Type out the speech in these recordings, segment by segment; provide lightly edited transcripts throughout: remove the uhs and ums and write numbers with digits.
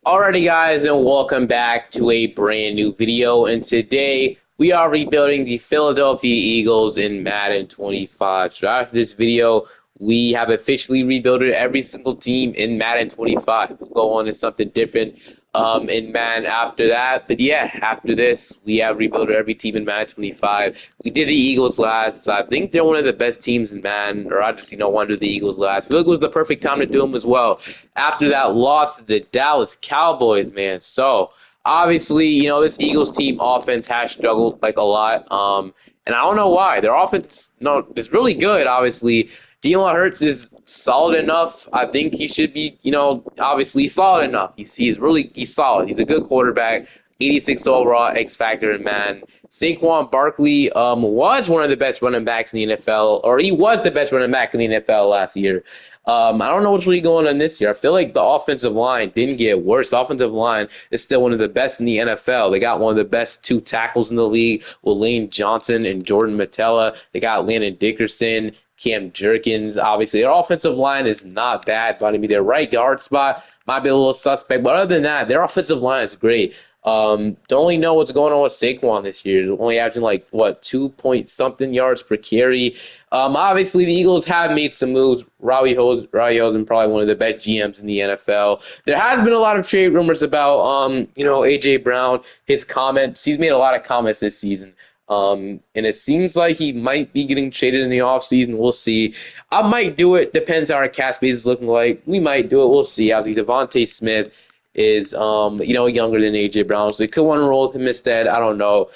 Alrighty guys, and welcome back to a brand new video, and today we are rebuilding the Philadelphia Eagles in Madden 25. So after this video, we have officially rebuilt every single team in Madden 25. We'll go on to something different in Madden after that. But yeah, after this, we have rebuilt every team in Madden 25. We did the Eagles last. So I think they're one of the best teams in Madden, or I just wanted to do the Eagles last. I feel like it was the perfect time to do them as well after that loss to the Dallas Cowboys, man. So obviously, this Eagles team offense has struggled like a lot. And I don't know why. Their offense, no, is really good. Obviously, Jalen Hurts is solid enough. I think he should be, obviously solid enough. He's solid. He's a good quarterback. 86 overall X factor in man. Saquon Barkley was one of the best running backs in the NFL, or he was the best running back in the NFL last year. I don't know what's really going on this year. I feel like the offensive line didn't get worse. The offensive line is still one of the best in the NFL. They got one of the best two tackles in the league with Lane Johnson and Jordan Matella. They got Landon Dickerson, Cam Jerkins. Obviously, their offensive line is not bad, but I mean, their right guard spot might be a little suspect. But other than that, their offensive line is great. Don't really know what's going on with Saquon this year. He's only averaging like what 2 point something yards per carry. Obviously the Eagles have made some moves. Robbie Rosen, probably one of the best GMs in the NFL. There has been a lot of trade rumors about AJ Brown. His comments. He's made a lot of comments this season. And it seems like he might be getting traded in the offseason. We'll see. I might do it. Depends how our cap space is looking like. We might do it. We'll see. Obviously, Devontae Smith is younger than AJ Brown, so they could want to roll with him instead. I don't know.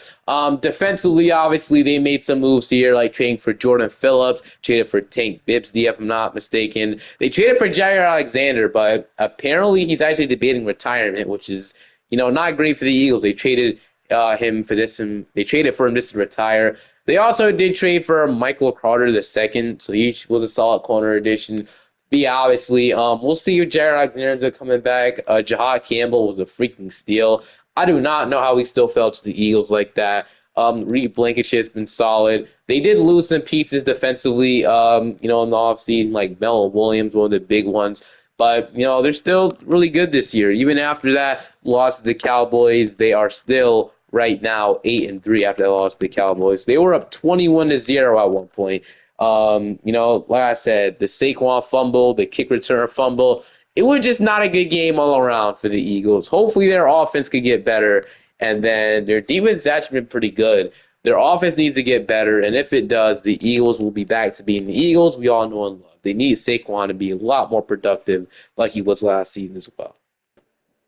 Defensively, obviously, they made some moves here, like trading for Jordan Phillips, traded for Tank Bigsby, if I'm not mistaken. They traded for Jair Alexander, but apparently he's actually debating retirement, which is not great for the Eagles. They traded him for this, and they traded for him just to retire. They also did trade for Michael Carter II, so he was a solid corner addition. But yeah, obviously, we'll see if Jared Alexander is coming back. Jahad Campbell was a freaking steal. I do not know how he still fell to the Eagles like that. Reed Blankenship has been solid. They did lose some pieces defensively, in the offseason, like Melo Williams, one of the big ones. But, they're still really good this year. Even after that loss to the Cowboys, they are still right now 8-3 after that loss to the Cowboys. They were up 21-0 at one point. Like I said, the Saquon fumble, the kick return fumble, it was just not a good game all around for the Eagles. Hopefully their offense could get better, and then their defense has actually been pretty good. Their offense needs to get better, and if it does, the Eagles will be back to being the Eagles we all know and love. They need Saquon to be a lot more productive like he was last season as well.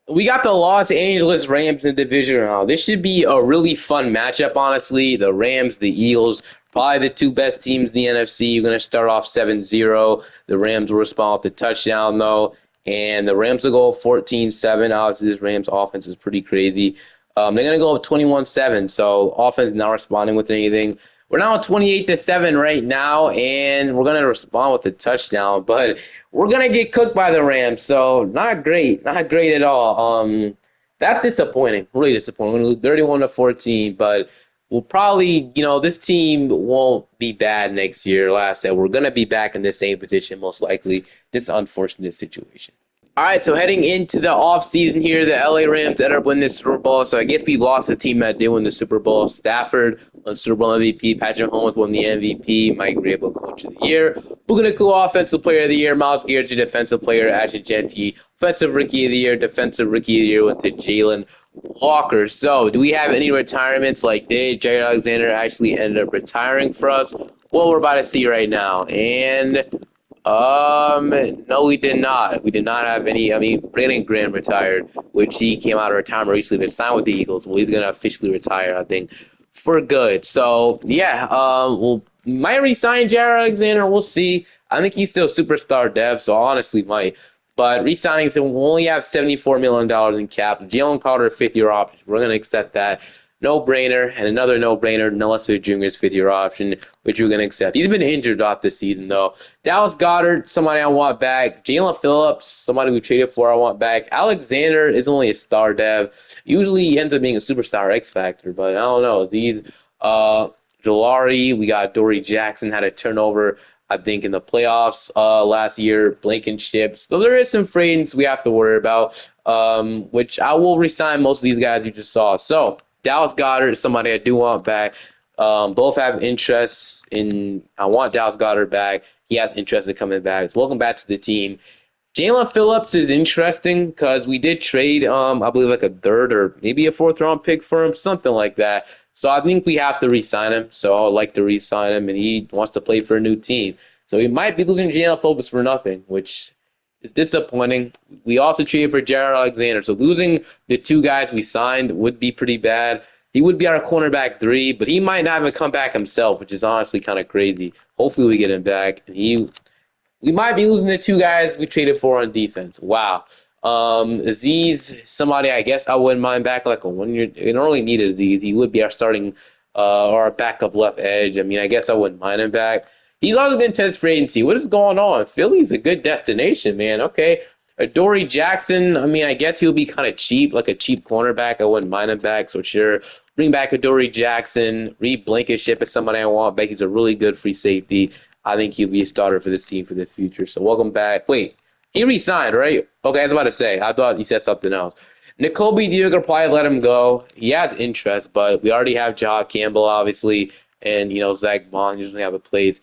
We got the Los Angeles Rams in the division round. This should be a really fun matchup, honestly. The Rams, the Eagles, probably the two best teams in the NFC. You're going to start off 7-0. The Rams will respond with the touchdown, though. And the Rams will go 14-7. Obviously, this Rams offense is pretty crazy. They're going to go 21-7. So offense not responding with anything. We're now 28-7 right now, and we're going to respond with a touchdown. But we're going to get cooked by the Rams, so not great. Not great at all. That's disappointing. Really disappointing. We're going to lose 31-14, but we'll probably, this team won't be bad next year. Like I said, we're going to be back in the same position most likely. Just an unfortunate situation. All right, so heading into the offseason here, the LA Rams ended up winning the Super Bowl. So I guess we lost the team that did win the Super Bowl. Stafford won Super Bowl MVP. Patrick Mahomes won the MVP. Mike Vrabel Coach of the Year. Buganuku Offensive Player of the Year. Miles Garrett Defensive Player. Ashton Genty Offensive Rookie of the Year. Defensive Rookie of the Year went to Jalen Walker. So do we have any retirements? Like did Jair Alexander actually end up retiring for us? Well, we're about to see right now. And no, we did not. We did not have any. I mean, Brandon Graham retired, which he came out of retirement recently to sign with the Eagles. Well, he's going to officially retire, I think, for good. So, yeah, we'll might re-sign Jared Alexander. We'll see. I think he's still superstar dev, so honestly might. But re-signing him, we'll only have $74 million in cap. Jalen Carter, fifth-year option. We're going to accept that. No-brainer, and another no-brainer, Noah Smith Jr.'s fifth-year option, which we're going to accept. He's been injured off this season, though. Dallas Goedert, somebody I want back. Jalen Phillips, somebody we traded for, I want back. Alexander is only a star dev. Usually he ends up being a superstar X Factor, but I don't know. These, Jolari, we got Dory Jackson, had a turnover, I think, in the playoffs last year. Blankenship. So there is some free agents we have to worry about. which I will resign most of these guys you just saw. So Dallas Goedert is somebody I do want back. Both have interests in. I want Dallas Goedert back. He has interest in coming back. So welcome back to the team. Jalen Phillips is interesting because we did trade, I believe, like a third or maybe a fourth round pick for him, something like that. So I think we have to re-sign him. So I'd like to re-sign him, and he wants to play for a new team. So we might be losing Jalen Phillips for nothing, which is disappointing. We also traded for Jared Alexander. So losing the two guys we signed would be pretty bad. He would be our cornerback three, but he might not even come back himself, which is honestly kind of crazy. Hopefully we get him back. And we might be losing the two guys we traded for on defense. Wow. Aziz, somebody I guess I wouldn't mind back like a 1 year. We don't really need Aziz. He would be our starting or our backup left edge. I mean, I guess I wouldn't mind him back. He's also going to test free agency. What is going on? Philly's a good destination, man. Okay. Dory Jackson, I mean, I guess he'll be kind of cheap, like a cheap cornerback. I wouldn't mind him back. So sure, bring back a Dory Jackson. Reed Blankenship is somebody I want back. He's a really good free safety. I think he'll be a starter for this team for the future. So welcome back. Wait, he re-signed, right? Okay, I was about to say. I thought he said something else. N'Kobe Deal probably let him go. He has interest, but we already have Ja Campbell, obviously, and Zach Bond usually have a place.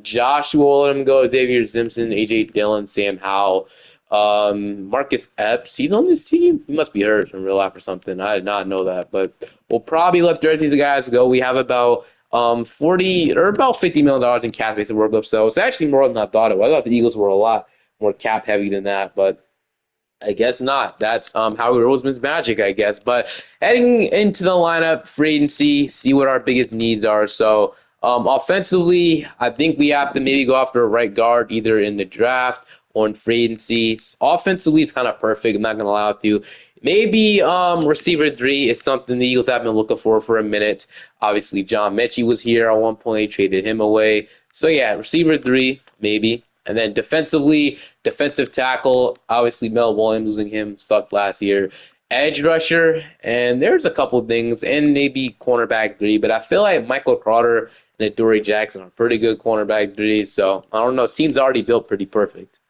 Joshua will let him go. Xavier Simpson, AJ Dillon, Sam Howell, Marcus Epps. He's on this team. He must be hurt in real life or something. I did not know that, but we'll probably let the rest of these guys go. We have about 40 or about $50 million in cap space to work with. So it's actually more than I thought it was. I thought the Eagles were a lot more cap heavy than that, but I guess not. That's Howie Roseman's magic, I guess. But heading into the lineup, free agency, see what our biggest needs are. So offensively, I think we have to maybe go after a right guard either in the draft or in free agency. Offensively, it's kind of perfect. I'm not going to lie with you. Maybe receiver three is something the Eagles have been looking for a minute. Obviously, John Mechie was here at one point, traded him away. So yeah, receiver three, maybe. And then defensively, defensive tackle, obviously Mel Williams losing him sucked last year. Edge rusher, and there's a couple things, and maybe cornerback three, but I feel like Michael Carter and Adoree Jackson are pretty good cornerback threes, so I don't know. Team's already built pretty perfect.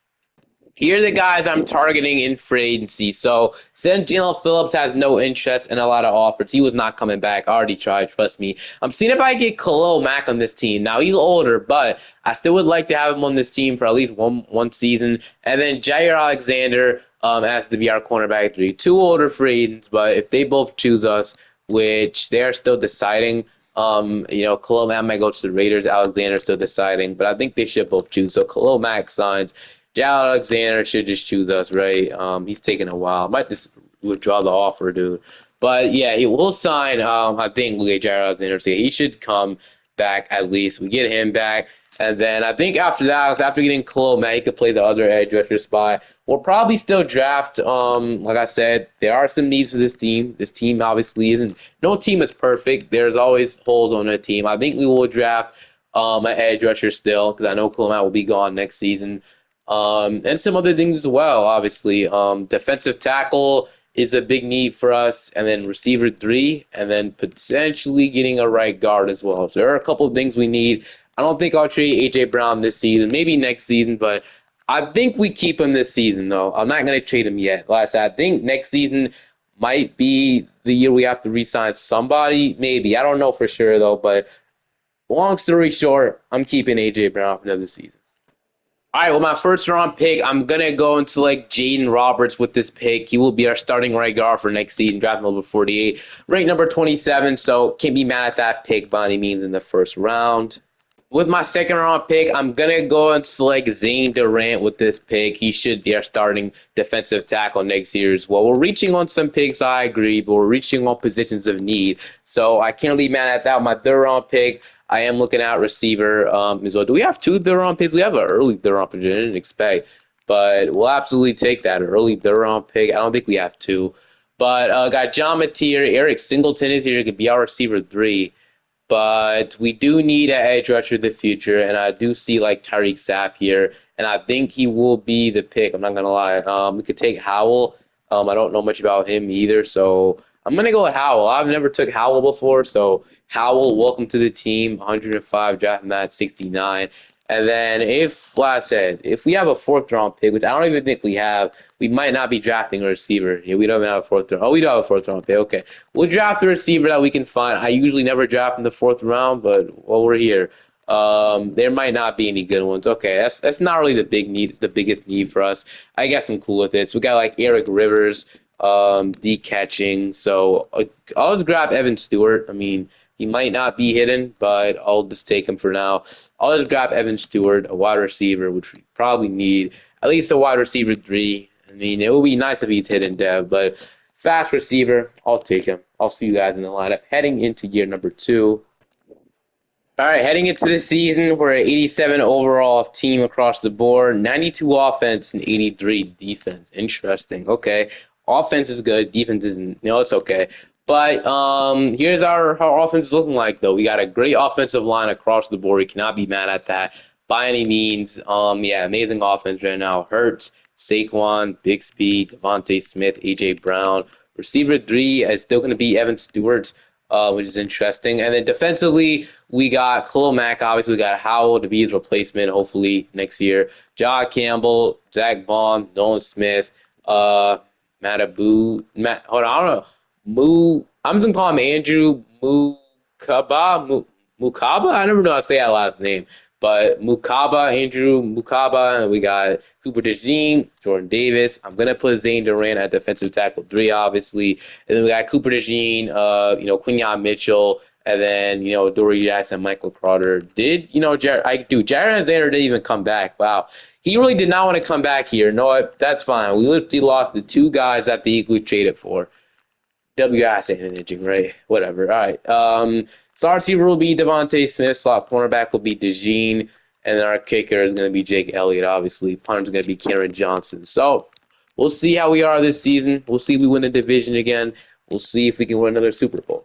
Here are the guys I'm targeting in free agency. So since Jalen Phillips has no interest in a lot of offers, he was not coming back. I already tried, trust me. I'm seeing if I get Khalil Mack on this team. Now he's older, but I still would like to have him on this team for at least one season. And then Jair Alexander has to be our cornerback three. Two older free agents, but if they both choose us, which they are still deciding. Khalil Mack might go to the Raiders. Alexander still deciding, but I think they should both choose. So Khalil Mack signs. Jalen Alexander should just choose us, right? He's taking a while. Might just withdraw the offer, dude. But yeah, he will sign. I think Jalen Alexander. So he should come back at least. We get him back, and then I think after that, after getting Khalil Mack, he could play the other edge rusher spot. We'll probably still draft. Like I said, there are some needs for this team. This team obviously isn't. No team is perfect. There's always holes on a team. I think we will draft an edge rusher still because I know Khalil Mack will be gone next season. And some other things as well, obviously. Defensive tackle is a big need for us, and then receiver three, and then potentially getting a right guard as well. So there are a couple of things we need. I don't think I'll trade A.J. Brown this season, maybe next season, but I think we keep him this season, though. I'm not going to trade him yet. Like I said, I think next season might be the year we have to re-sign somebody, maybe. I don't know for sure, though, but long story short, I'm keeping A.J. Brown for another season. All right, well, my first round pick, I'm going to go and select Jaden Roberts with this pick. He will be our starting right guard for next season, draft number 48, rank number 27. So can't be mad at that pick by any means in the first round. With my second round pick, I'm going to go and select Zane Durant with this pick. He should be our starting defensive tackle next year as well. We're reaching on some picks, I agree, but we're reaching on positions of need. So I can't leave mad at that. My third round pick, I am looking at receiver as well. Do we have two third round picks? We have an early third round pick. I didn't expect, but we'll absolutely take that. An early third round pick. I don't think we have two. But got John Mateer, Eric Singleton is here. He could be our receiver three. But we do need an edge rusher in the future, and I do see like Tyreek Sapp here, and I think he will be the pick. I'm not gonna lie. We could take Howell. I don't know much about him either, so I'm gonna go with Howell. I've never took Howell before, so Howell, welcome to the team. 105 draft mat 69. And then if, like I said, if we have a fourth round pick, which I don't even think we have, we might not be drafting a receiver. Yeah, we don't even have a fourth round. Oh, we do have a fourth round pick. Okay. We'll draft the receiver that we can find. I usually never draft in the fourth round, but while we're here, there might not be any good ones. Okay, that's not really the biggest need for us. I guess I'm cool with it. So we got like Eric Rivers, D catching. So I'll just grab Evan Stewart. I mean, he might not be hidden, but I'll just take him for now. I'll just grab Evan Stewart, a wide receiver, which we probably need at least a wide receiver 3. I mean, it would be nice if he's hidden, Dev, but fast receiver, I'll take him. I'll see you guys in the lineup heading into year number 2. All right, heading into the season, we're at 87 overall team across the board, 92 offense and 83 defense. Interesting. Okay, offense is good, defense isn't. No, it's okay. But here's our offense is looking like though. We got a great offensive line across the board. We cannot be mad at that by any means. Yeah, amazing offense right now. Hurts, Saquon, Bixby, Devontae Smith, AJ Brown. Receiver 3 is still going to be Evan Stewart, which is interesting. And then defensively, we got Khalil Mack. Obviously, we got Howell to be his replacement, hopefully next year. Ja Campbell, Zach Bond, Nolan Smith, hold on, I don't know. I'm just gonna call him Andrew Mukaba. I never know how to say that last name, but Andrew Mukaba, and we got Cooper DeJean, Jordan Davis. I'm gonna put Zane Durant at defensive tackle 3, obviously, and then we got Cooper DeJean, Quinyon Mitchell, and then Dory Jackson, Michael Crowder. Jared Alexander didn't even come back. Wow. He really did not want to come back here. No, that's fine. We literally lost the 2 guys that the Eagles traded for. WIS ain't anything, right? Whatever. All right. Star receiver will be Devontae Smith. Slot cornerback will be DeJean. And then our kicker is going to be Jake Elliott, obviously. Punter is going to be Karen Johnson. So we'll see how we are this season. We'll see if we win the division again. We'll see if we can win another Super Bowl.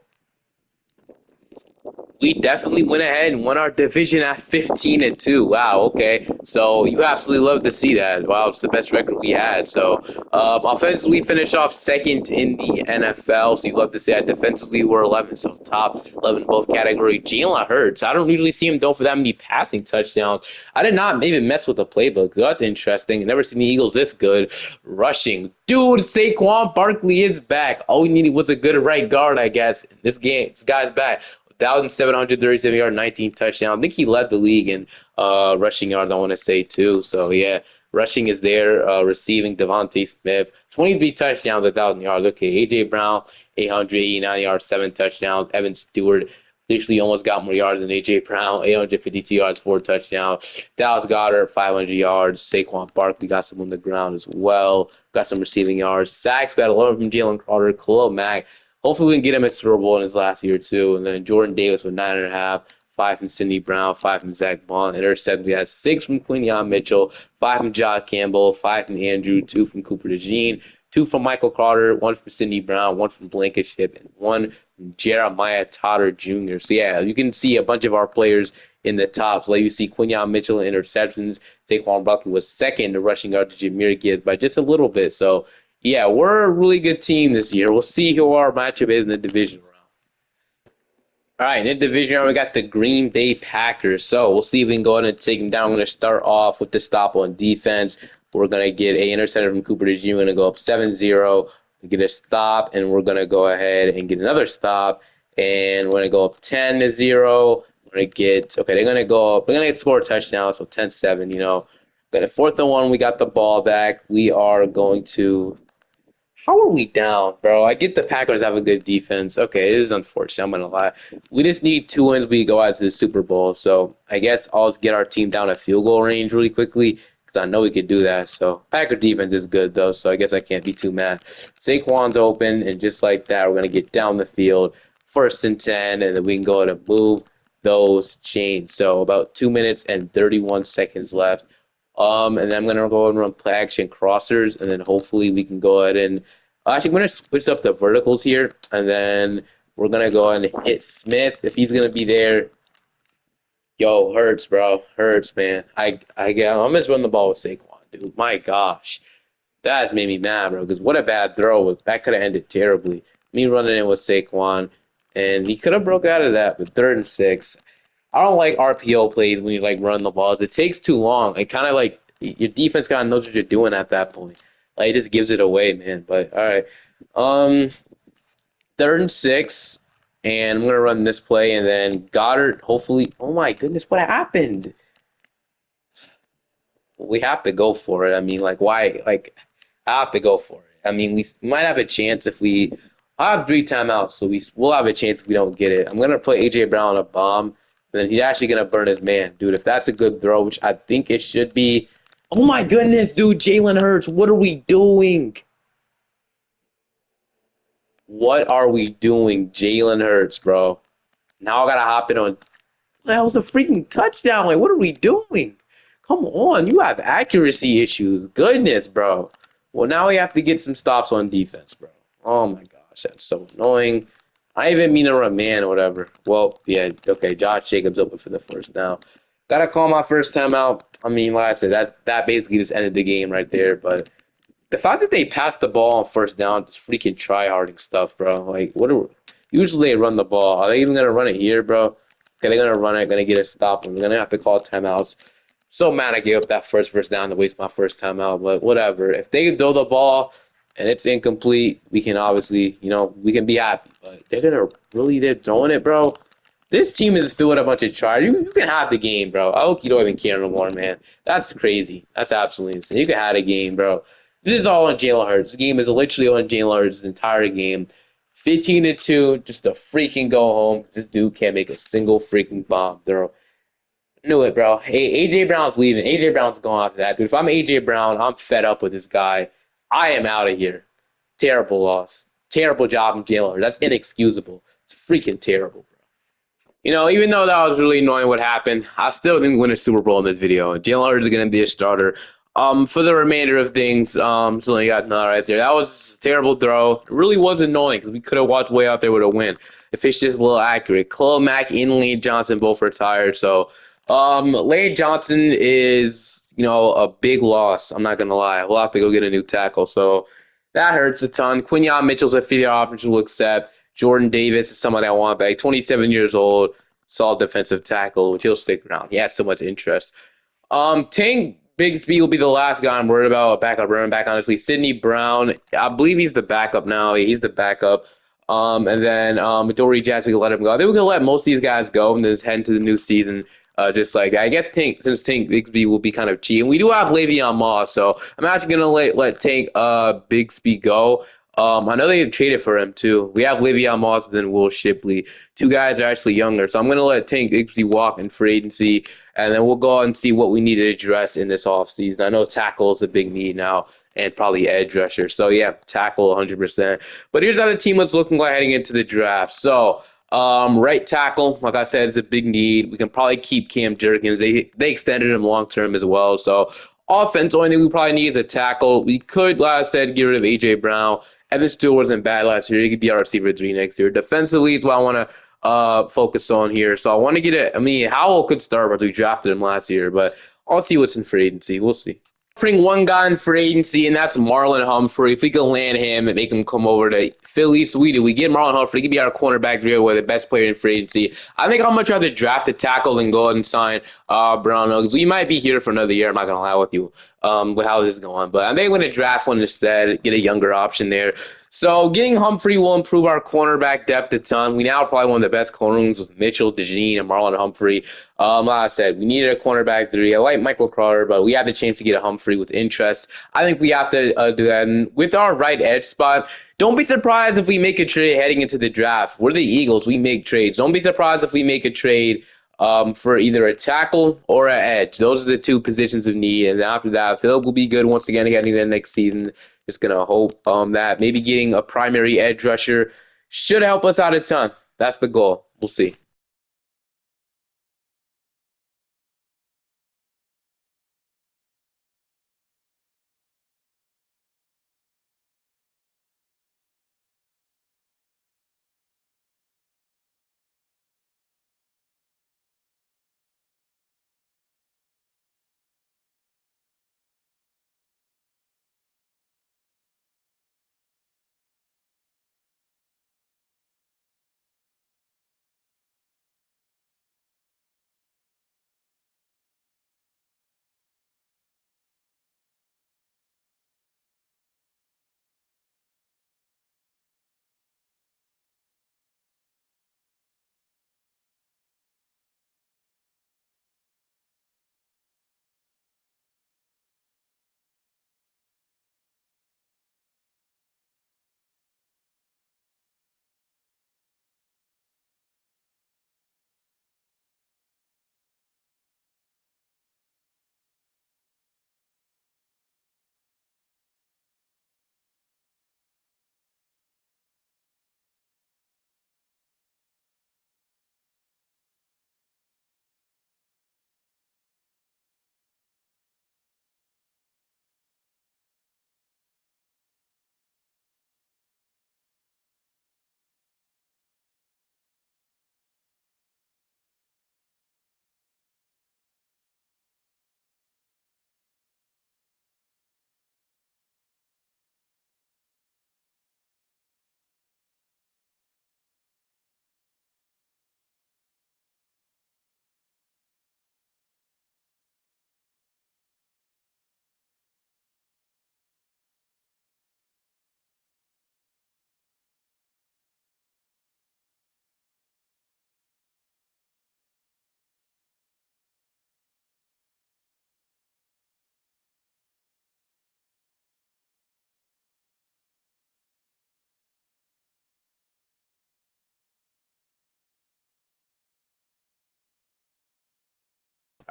We definitely went ahead and won our division at 15-2. Wow, okay. So you absolutely love to see that. Wow, it's the best record we had. So offensively, finished off second in the NFL. So you love to see that. Defensively, we're 11, so top 11 in both categories. Jalen Hurts, I don't usually see him go for that many passing touchdowns. I did not even mess with the playbook. That's interesting. Never seen the Eagles this good rushing. Dude, Saquon Barkley is back. All we needed was a good right guard, I guess. This guy's back. 1,737 yards, 19 touchdowns. I think he led the league in rushing yards, I want to say, too. So, yeah, rushing is there. Receiving, Devontae Smith, 23 touchdowns, 1,000 yards. Okay, A.J. Brown, 889 yards, 7 touchdowns. Evan Stewart literally almost got more yards than A.J. Brown, 852 yards, 4 touchdowns. Dallas Goedert, 500 yards. Saquon Barkley got some on the ground as well. Got some receiving yards. Sacks, got a lot from Jalen Crowder, Khalil Mack. Hopefully, we can get him a Super Bowl in his last year, too. And then Jordan Davis with 9.5, 5 from Sidney Brown, 5 from Zach Bond. Intercepted, we had 6 from Quinyon Mitchell, 5 from Ja Campbell, 5 from Andrew, 2 from Cooper DeJean, 2 from Michael Carter, 1 from Sidney Brown, 1 from Blankenship, and 1 from Jeremiah Totter Jr. So, yeah, you can see a bunch of our players in the tops. Like you see Quinyon Mitchell in interceptions. Saquon Barkley was second in rushing yard to Jahmyr Gibbs by just a little bit. So, yeah, we're a really good team this year. We'll see who our matchup is in the division round. All right, in the division round, we got the Green Bay Packers. So we'll see if we can go ahead and take them down. I'm going to start off with the stop on defense. We're going to get a interception from Cooper DeJean. We're going to go up 7-0. We get a stop, and we're going to go ahead and get another stop. And we're going to go up 10-0. We're going to get, okay, they're going to go up. They're going to score a touchdown, so 10-7, Got a 4th and 1. We got the ball back. We are going to how are we down, bro? I get the Packers have a good defense. Okay, it is unfortunate. I'm gonna lie. We just need 2 wins. We go out to the Super Bowl. So I guess I'll just get our team down to field goal range really quickly because I know we could do that. So Packer defense is good though, so I guess I can't be too mad. Saquon's open, and just like that, we're gonna get down the field, 1st and 10, and then we can go ahead and move those chains. So about 2 minutes and 31 seconds left. And then I'm gonna go ahead and run play action crossers, and then hopefully we can go ahead and actually I'm gonna switch up the verticals here, and then we're gonna go ahead and hit Smith if he's gonna be there. Yo, Hurts, bro, Hurts, man. I'm just run the ball with Saquon, dude. My gosh, that has made me mad, bro. Because what a bad throw! That could have ended terribly. Me running in with Saquon, and he could have broke out of that, but 3rd and 6. I don't like RPO plays when you like run the balls. It takes too long. It kind of like your defense kind of knows what you're doing at that point. Like it just gives it away, man. But all right, um, 3rd and 6, and I'm gonna run this play, and then Goddard. Hopefully, oh my goodness, what happened? We have to go for it. I mean, like why? Like I have to go for it. I mean, we might have a chance if we. I have 3 timeouts, so we'll have a chance if we don't get it. I'm gonna put AJ Brown on a bomb, and then he's actually gonna burn his man, dude. If that's a good throw, which I think it should be. Oh my goodness, dude, Jalen Hurts, what are we doing? What are we doing, Jalen Hurts, bro? Now I gotta hop in on. That was a freaking touchdown. Like, what are we doing? Come on, you have accuracy issues. Goodness, bro. Well, now we have to get some stops on defense, bro. Oh my gosh, that's so annoying. I even mean to run man or whatever. Well, yeah, okay. Josh Jacobs open for the first down. Gotta call my first time out. I mean, like I said, that basically just ended the game right there. But the fact that they passed the ball on first down, just freaking try-harding stuff, bro. Like, what are usually they run the ball? Are they even gonna run it here, bro? Okay, they're gonna run it, gonna get a stop, and we're gonna have to call timeouts. So mad I gave up that first down to waste my first timeout, but whatever. If they throw the ball and it's incomplete, we can obviously, we can be happy. But they're throwing it, bro. This team is filled with a bunch of tries. You can have the game, bro. I hope you don't even care no more, man. That's crazy. That's absolutely insane. You can have the game, bro. This is all on Jalen Hurts. This game is literally on Jalen Hurts' entire game. 15-2, just to freaking go home. This dude can't make a single freaking bomb throw. Knew it, bro. Hey, AJ Brown's leaving. AJ Brown's going after that, dude. If I'm AJ Brown, I'm fed up with this guy. I am out of here. Terrible loss. Terrible job in Jalen Hurts. That's inexcusable. It's freaking terrible. Even though that was really annoying what happened, I still didn't win a Super Bowl in this video. Jalen Hurts is going to be a starter. For the remainder of things, so I got another right there. That was a terrible throw. It really was annoying because we could have walked way out there with a win if it's just a little accurate. Khalil Mack and Lane Johnson both retired, so Lane Johnson is a big loss. I'm not gonna lie. We'll have to go get a new tackle, so that hurts a ton. Quinyon Mitchell's a 50 option will accept. Jordan Davis is somebody I want back. 27 years old, solid defensive tackle, which he'll stick around. He has so much interest. Tank Bigsby will be the last guy I'm worried about. A backup running back, honestly. Sidney Brown, I believe he's the backup now. He's the backup. And then Dory Jazz, we can let him go. I think we can let most of these guys go and then just head into the new season. Just like that. I guess since Tank Bigsby will be kind of cheap, and we do have Le'Veon Moss, so I'm actually gonna let Tank Bigsby go. I know they traded for him too. We have Le'Veon Moss and then Will Shipley. Two guys are actually younger, so I'm gonna let Tank Bigsby walk in free agency, and then we'll go out and see what we need to address in this offseason. I know tackle is a big need now, and probably edge rusher. So yeah, tackle 100%. But here's how the team was looking like heading into the draft. So right tackle, like I said, is a big need. We can probably keep Cam Jerkins. They extended him long term as well. So offense, only thing we probably need is a tackle. We could, like I said, get rid of AJ Brown. Evan Stewart wasn't bad last year. He could be our receiver 3 next year. Defensively is what I want to focus on here. So I want to get it. I mean, Howell could start, but we drafted him last year. But I'll see what's in free agency. We'll see. Offering one guy in free agency, and that's Marlon Humphrey. If we can land him and make him come over to Philly, so we get Marlon Humphrey. He could be our cornerback drill with the best player in free agency. I think I'd much rather draft a tackle than go ahead and sign Brown because we might be here for another year. I'm not gonna lie with you with how this is going, but I think I'm gonna draft one instead, get a younger option there. So getting Humphrey will improve our cornerback depth a ton. We now are probably one of the best corner rooms with Mitchell, DeJean, and Marlon Humphrey. Like I said, we needed a cornerback 3. I like Michael Carter, but we had the chance to get a Humphrey with interest. I think we have to do that. And with our right edge spot, don't be surprised if we make a trade heading into the draft. We're the Eagles. We make trades. Don't be surprised if we make a trade for either a tackle or an edge. Those are the 2 positions of need. And after that, Philip will be good once again getting the next season. Just going to hope that maybe getting a primary edge rusher should help us out a ton. That's the goal. We'll see.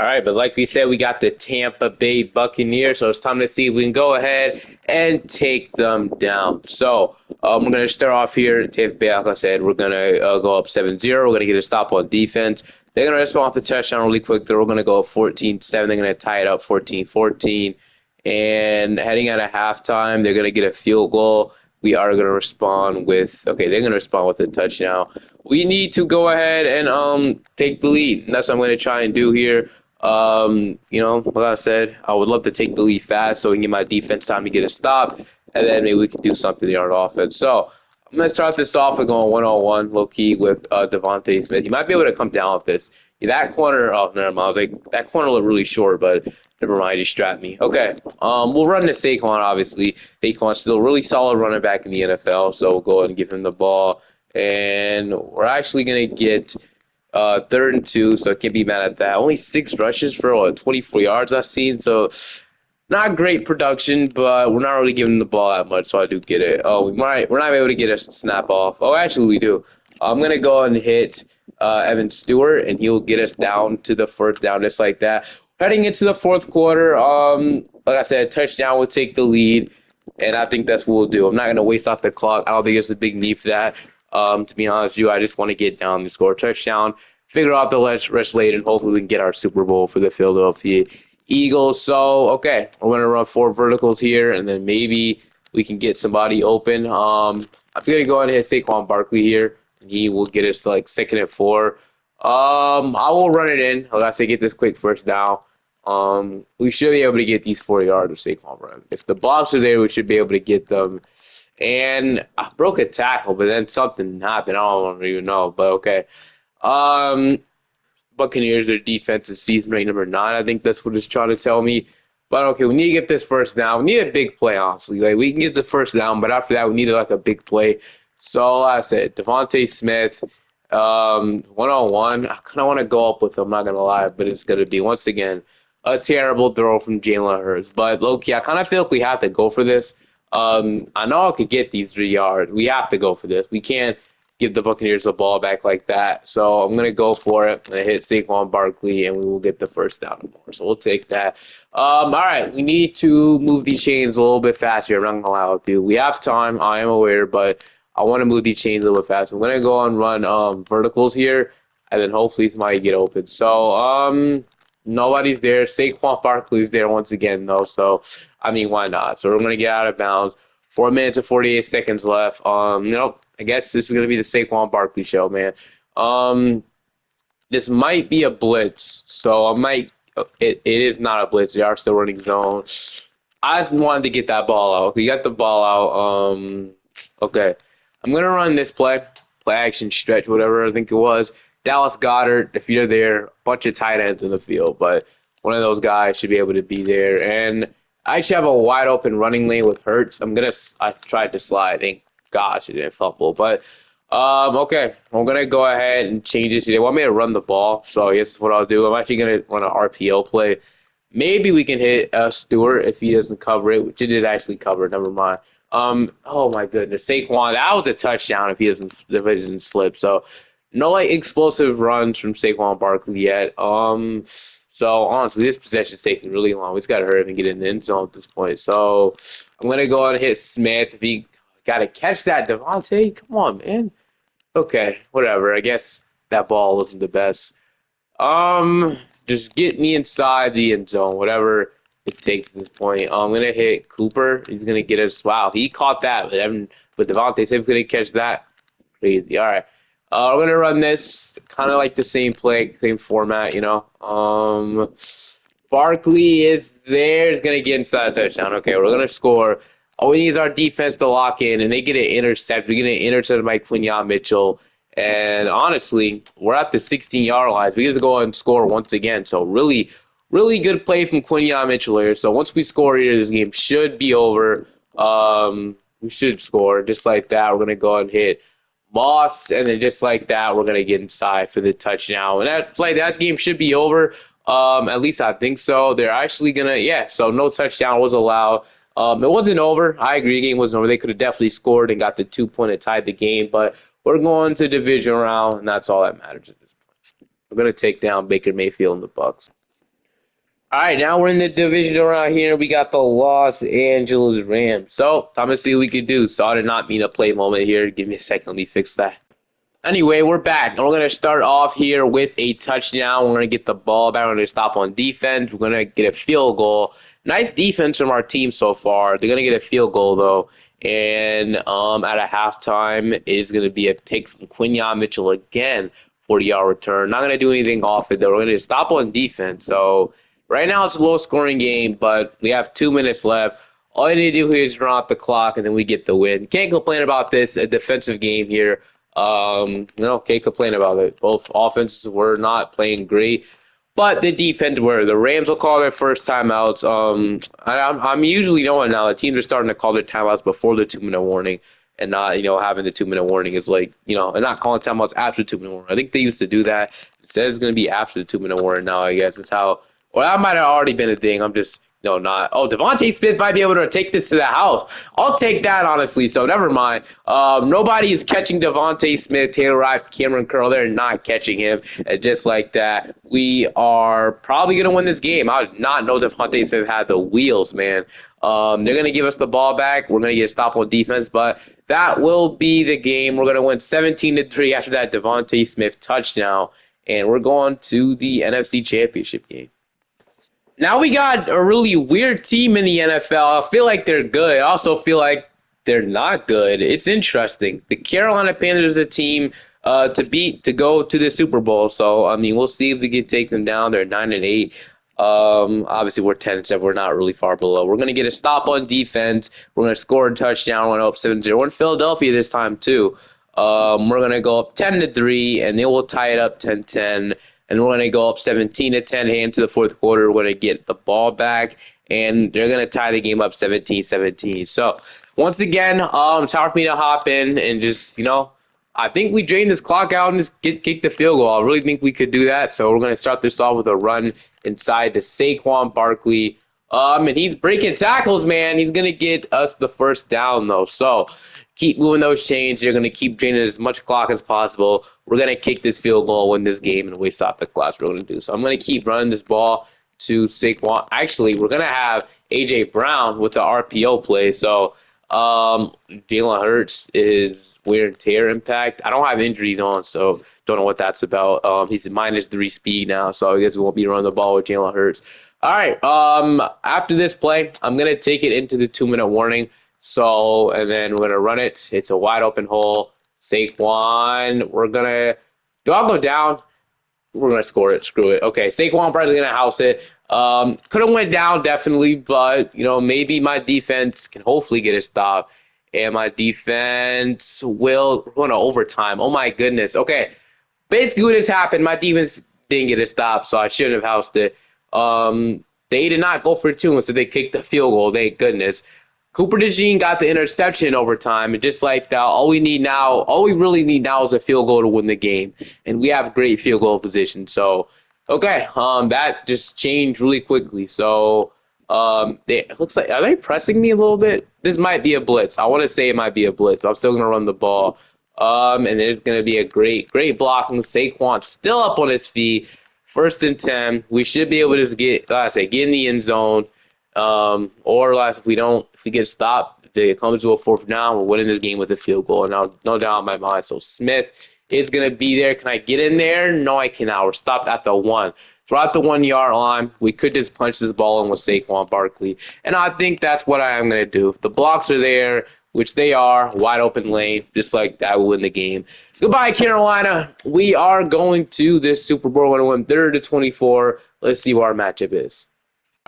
All right, but like we said, we got the Tampa Bay Buccaneers, so it's time to see if we can go ahead and take them down. So we're going to start off here. Tampa Bay, like I said, we're going to go up 7-0. We're going to get a stop on defense. They're going to respond off the touchdown really quick. They're going to go 14-7. They're going to tie it up 14-14. And heading out of halftime, they're going to get a field goal. We are going to respond with, okay, they're going to respond with a touchdown. We need to go ahead and take the lead. And that's what I'm going to try and do here. Like I said, I would love to take the lead fast so we can get my defense time to get a stop, and then maybe we can do something there on offense. So I'm going to start this off with going one-on-one, low-key, with Devontae Smith. You might be able to come down with this. Yeah, that corner, oh, never mind. I was like, that corner looked really short, but never mind, he distracted me. Okay, we'll run to Saquon, obviously. Saquon's still a really solid running back in the NFL, so we'll go ahead and give him the ball. And we're actually going to get 3rd and 2, so I can't be mad at that. Only 6 rushes for 24 yards I've seen, so not great production, but we're not really giving the ball that much, so I do get it. Oh, we're not able to get a snap off. Oh, actually, we do. I'm gonna go and hit Evan Stewart, and he'll get us down to the 1st down, just like that. Heading into the 4th quarter, like I said, touchdown will take the lead, and I think that's what we'll do. I'm not gonna waste off the clock. I don't think there's a big need for that. To be honest with you, I just want to get down and score a touchdown, figure out the rest late, and hopefully we can get our Super Bowl for the Philadelphia Eagles. So, okay, we're going to run 4 verticals here, and then maybe we can get somebody open. I'm going to go ahead and hit Saquon Barkley here, and he will get us like 2nd and 4. I will run it in. Like I say, get this quick 1st down. We should be able to get these 4 yards of Saquon run. If the blocks are there, we should be able to get them. And I broke a tackle, but then something happened. I don't even know, but okay. Buccaneers, their defense is season rate number 9. I think that's what it's trying to tell me. But okay, we need to get this 1st down. We need a big play, honestly. Like, we can get the 1st down, but after that, we need like a big play. So like I said, Devontae Smith, one-on-one. I kind of want to go up with him, I'm not gonna lie, but it's gonna be once again a terrible throw from Jalen Hurts. But low-key, I kind of feel like we have to go for this. I know I could get these 3 yards. We have to go for this. We can't give the Buccaneers the ball back like that. So I'm going to go for it. I'm going to hit Saquon Barkley, and we will get the 1st down and more. So we'll take that. All right, we need to move these chains a little bit faster. I'm not going to lie with you. We have time, I am aware, but I want to move these chains a little bit faster. I'm going to go and run verticals here, and then hopefully somebody get open. So nobody's there. Saquon Barkley's there once again, though. So, I mean, why not? So we're going to get out of bounds. 4 minutes and 48 seconds left. I guess this is going to be the Saquon Barkley show, man. This might be a blitz, so I might. It is not a blitz. They are still running zone. I just wanted to get that ball out. We got the ball out. Okay, I'm gonna run this play action stretch, whatever I think it was. Dallas Goedert, if you're there, a bunch of tight ends in the field, but one of those guys should be able to be there. And I actually have a wide open running lane with Hurts. I tried to slide. Thank gosh, it didn't fumble. But okay, I'm gonna go ahead and change this. They want me to run the ball, so I guess what I'll do. I'm actually gonna run an RPO play. Maybe we can hit Stewart if he doesn't cover it, which it did actually cover. Never mind. Oh my goodness, Saquon, that was a touchdown if it doesn't slip. So no like explosive runs from Saquon Barkley yet. So honestly, this possession's taking really long. We just gotta hurry up and get in the end zone at this point. So I'm gonna go and hit Smith. If he gotta catch that, Devontae, come on, man. Okay, whatever. I guess that ball wasn't the best. Just get me inside the end zone, whatever it takes at this point. I'm gonna hit Cooper. He's gonna get us. Wow, he caught that, but Devontae Smith couldn't catch that. Crazy. All right. We're gonna run this kind of like the same play, same format, Barkley is there. Is gonna get inside a touchdown. Okay, we're gonna score. All we need is our defense to lock in, and they get an intercept. We get an intercept by Quinyon Mitchell, and honestly, we're at the 16-yard line. We just go and score once again. So really, really good play from Quinyon Mitchell here. So once we score here, this game should be over. We should score just like that. We're gonna go and hit Moss, and then just like that, we're gonna get inside for the touchdown. And that game should be over. At least I think so. They're actually gonna, so no touchdown was allowed. It wasn't over. I agree, the game wasn't over. They could have definitely scored and got the 2-point and tied the game, but we're going to division round, and that's all that matters at this point. We're gonna take down Baker Mayfield and the Bucs. All right, now we're in the division around here. We got the Los Angeles Rams. So, time to see what we could do. So, I did not mean a play moment here. Give me a second. Let me fix that. Anyway, we're back, and we're going to start off here with a touchdown. We're going to get the ball back. We're going to stop on defense. We're going to get a field goal. Nice defense from our team so far. They're going to get a field goal, though. And at a halftime, it is going to be a pick from Quinyon Mitchell again, 40-yard return. Not going to do anything off it, though. We're going to stop on defense. So right now, it's a low-scoring game, but we have 2 minutes left. All you need to do here is run out the clock, and then we get the win. Can't complain about this. A defensive game here. Can't complain about it. Both offenses were not playing great, but the defense were. The Rams will call their first timeouts. I'm usually knowing now the teams are starting to call their timeouts before the 2 minute warning, and not having the 2 minute warning is like and not calling timeouts after the 2 minute warning. I think they used to do that. Instead, it's going to be after the 2 minute warning now. I guess is how. Well, that might have already been a thing. I'm just not. Oh, Devontae Smith might be able to take this to the house. I'll take that, honestly, so never mind. Nobody is catching Devontae Smith, Taylor Rapp, Cameron Curl. They're not catching him. And just like that, we are probably going to win this game. I did not know Devontae Smith had the wheels, man. They're going to give us the ball back. We're going to get a stop on defense, but that will be the game. We're going to win 17-3 after that Devontae Smith touchdown, and we're going to the NFC Championship game. Now we got a really weird team in the NFL. I feel like they're good. I also feel like they're not good. It's interesting. The Carolina Panthers are the team to beat to go to the Super Bowl. So I mean, we'll see if we can take them down. They're 9-8. Obviously we're 10-7. We're not really far below. We're gonna get a stop on defense. We're gonna score a touchdown. We're gonna up 7-0. We're in Philadelphia this time too. We're gonna go up 10-3, and then we'll tie it up 10-10. And we're going to go up 17-10 into the fourth quarter. We're going to get the ball back, and they're going to tie the game up 17-17. So, once again, it's hard for me to hop in and just, I think we drain this clock out and just kick the field goal. I really think we could do that. So, we're going to start this off with a run inside to Saquon Barkley. And he's breaking tackles, man. He's going to get us the first down, though. So, keep moving those chains. You're going to keep draining as much clock as possible. We're going to kick this field goal, win this game, and waste off the clock. We're going to do. So I'm going to keep running this ball to Saquon. Actually, we're going to have A.J. Brown with the RPO play. So Jalen Hurts is wear and tear impact. I don't have injuries on, so don't know what that's about. He's -3 speed now, so I guess we won't be running the ball with Jalen Hurts. All right. After this play, I'm going to take it into the 2-minute warning. So, and then we're going to run it. It's a wide open hole. Saquon, we're going to, do I go down? We're going to score it. Screw it. Okay, Saquon probably going to house it. Could have went down, definitely, but, maybe my defense can hopefully get a stop. And my defense will run to overtime. Oh, my goodness. Okay, basically what has happened, my defense didn't get a stop, so I shouldn't have housed it. They did not go for two, so they kicked the field goal. Thank goodness. Cooper DeJean got the interception overtime, and just like that, all we really need now is a field goal to win the game, and we have great field goal position. So, okay, that just changed really quickly. So, it looks like, are they pressing me a little bit? This might be a blitz. I want to say it might be a blitz, but I'm still gonna run the ball. And there's gonna be a great blocking. Saquon still up on his feet. 1st and 10. We should be able to just get in the end zone. Or last, if we get stopped, if it comes to a 4th down, we're winning this game with a field goal. Now, no doubt in my mind. So Smith is going to be there. Can I get in there? No, I cannot. We're stopped at the 1. Throw out the 1-yard line. We could just punch this ball in with Saquon Barkley. And I think that's what I am going to do. If the blocks are there, which they are, wide open lane, just like that, will win the game. Goodbye, Carolina. We are going to this Super Bowl. We're going to win 30-24. Let's see what our matchup is.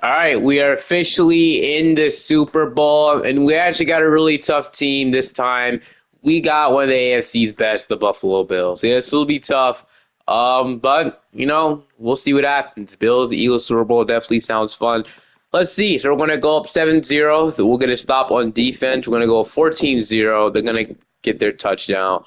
All right, we are officially in the Super Bowl, and we actually got a really tough team this time. We got one of the AFC's best, the Buffalo Bills. Yeah, this will be tough, but, we'll see what happens. Bills, Eagles, Super Bowl definitely sounds fun. Let's see. So we're going to go up 7-0. We're going to stop on defense. We're going to go 14-0. They're going to get their touchdown.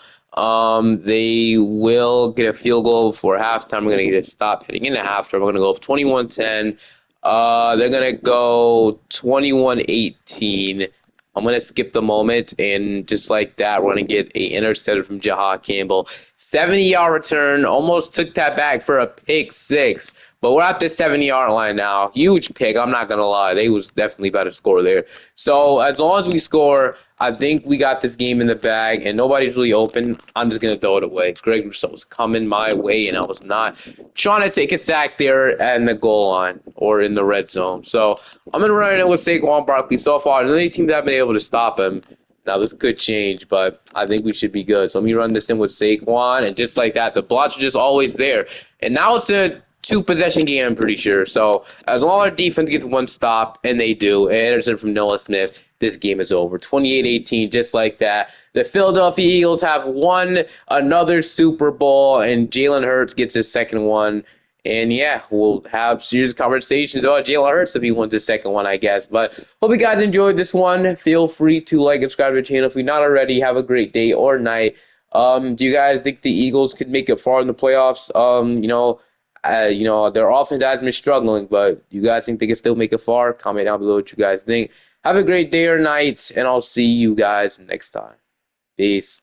They will get a field goal before halftime. We're going to get a stop heading into halftime. We're going to go up 21-10. They're going to go 21-18. I'm going to skip the moment, and just like that, we're going to get an interception from Jahad Campbell. 70-yard return, almost took that back for a pick 6, But we're at the 70-yard line now. Huge pick. I'm not gonna lie. They was definitely better score there. So as long as we score, I think we got this game in the bag, and nobody's really open. I'm just gonna throw it away. Greg Rousseau was coming my way, and I was not trying to take a sack there at the goal line or in the red zone. So I'm gonna run it with Saquon Barkley. So far, the only team that have been able to stop him. Now this could change, but I think we should be good. So let me run this in with Saquon, and just like that, the blocks are just always there. And now it's a two-possession game, I'm pretty sure. So as long as our defense gets one stop, and they do, and Anderson from Noah Smith, this game is over. 28-18, just like that. The Philadelphia Eagles have won another Super Bowl, and Jalen Hurts gets his second one. And yeah, we'll have serious conversations about Jalen Hurts if he wins his second one, I guess. But hope you guys enjoyed this one. Feel free to like and subscribe to the channel if you're not already. Have a great day or night. Do you guys think the Eagles could make it far in the playoffs? Their offense has been struggling, but you guys think they can still make it far? Comment down below what you guys think. Have a great day or night, and I'll see you guys next time. Peace.